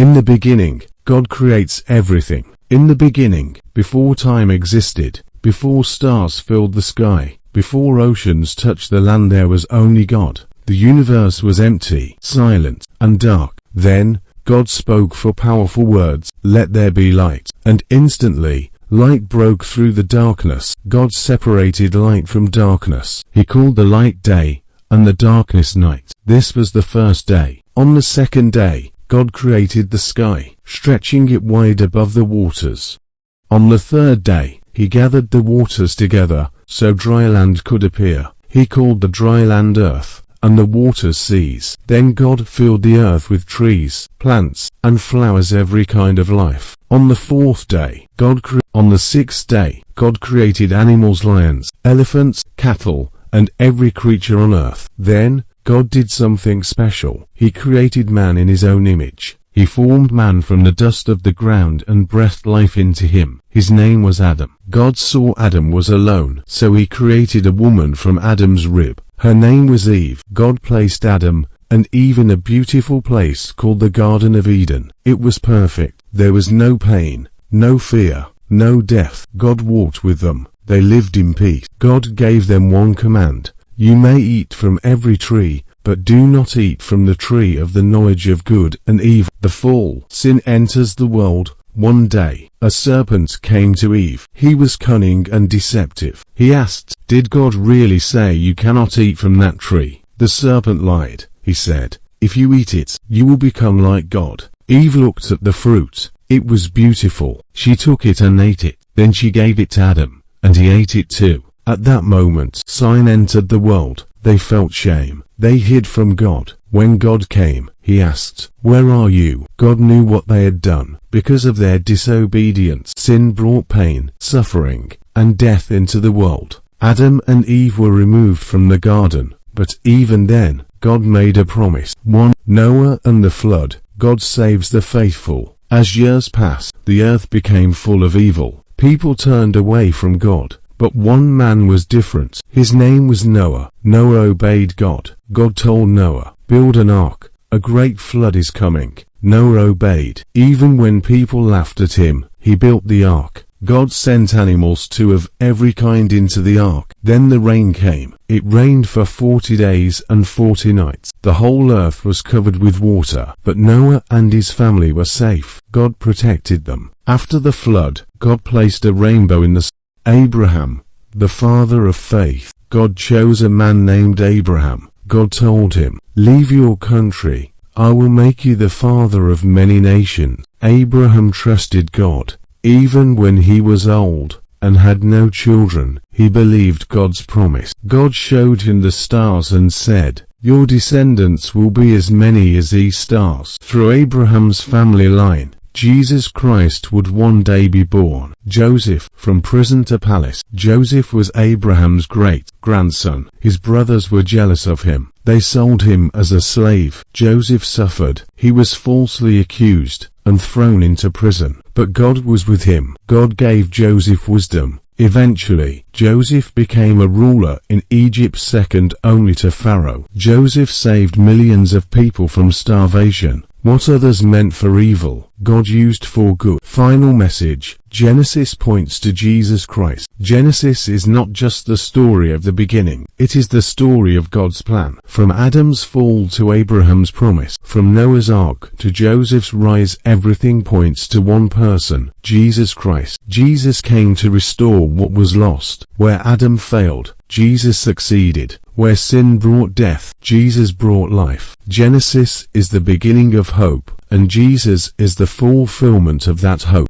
In the beginning, God creates everything. In the beginning, before time existed, before stars filled the sky, before oceans touched the land, there was only God. The universe was empty, silent, and dark. Then, God spoke 4 powerful words, "Let there be light." And instantly, light broke through the darkness. God separated light from darkness. He called the light day, and the darkness night. This was the first day. On the second day, God created the sky, stretching it wide above the waters. On the third day, he gathered the waters together, so dry land could appear. He called the dry land earth, and the waters seas. Then God filled the earth with trees, plants, and flowers, every kind of life. On the fourth day, on the sixth day, God created animals, lions, elephants, cattle, and every creature on earth. Then, God did something special. He created man in his own image. He formed man from the dust of the ground and breathed life into him. His name was Adam. God saw Adam was alone, so he created a woman from Adam's rib. Her name was Eve. God placed Adam and Eve in a beautiful place called the Garden of Eden. It was perfect. There was no pain, no fear, no death. God walked with them. They lived in peace. God gave them one command: "You may eat from every tree, but do not eat from the tree of the knowledge of good and evil." The fall. Sin enters the world. One day, a serpent came to Eve. He was cunning and deceptive. He asked, "Did God really say you cannot eat from that tree?" The serpent lied. He said, "If you eat it, you will become like God." Eve looked at the fruit. It was beautiful. She took it and ate it. Then she gave it to Adam, and he ate it too. At that moment, sin entered the world. They felt shame. They hid from God. When God came, he asked, "Where are you?" God knew what they had done. Because of their disobedience, sin brought pain, suffering, and death into the world. Adam and Eve were removed from the garden, but even then, God made a promise. 1. Noah and the flood. God saves the faithful. As years passed, the earth became full of evil. People turned away from God. But one man was different. His name was Noah. Noah obeyed God. God told Noah, "Build an ark. A great flood is coming." Noah obeyed. Even when people laughed at him, he built the ark. God sent animals too of every kind into the ark. Then the rain came. It rained for 40 days and 40 nights. The whole earth was covered with water. But Noah and his family were safe. God protected them. After the flood, God placed a rainbow in the sky. Abraham, the father of faith. God chose a man named Abraham. God told him, "Leave your country. I will make you the father of many nations." Abraham trusted God. Even when he was old and had no children, he believed God's promise. God showed him the stars and said, "Your descendants will be as many as these stars." Through Abraham's family line, Jesus Christ would one day be born. Joseph, from prison to palace. Joseph was Abraham's great-grandson. His brothers were jealous of him. They sold him as a slave. Joseph suffered. He was falsely accused and thrown into prison. But God was with him. God gave Joseph wisdom. Eventually, Joseph became a ruler in Egypt, second only to Pharaoh. Joseph saved millions of people from starvation. What others meant for evil, God used for good. Final message. Genesis points to Jesus Christ. Genesis is not just the story of the beginning. It is the story of God's plan. From Adam's fall to Abraham's promise, from Noah's ark to Joseph's rise, everything points to one person, Jesus Christ. Jesus came to restore what was lost. Where Adam failed, Jesus succeeded. Where sin brought death, Jesus brought life. Genesis is the beginning of hope, and Jesus is the fulfillment of that hope.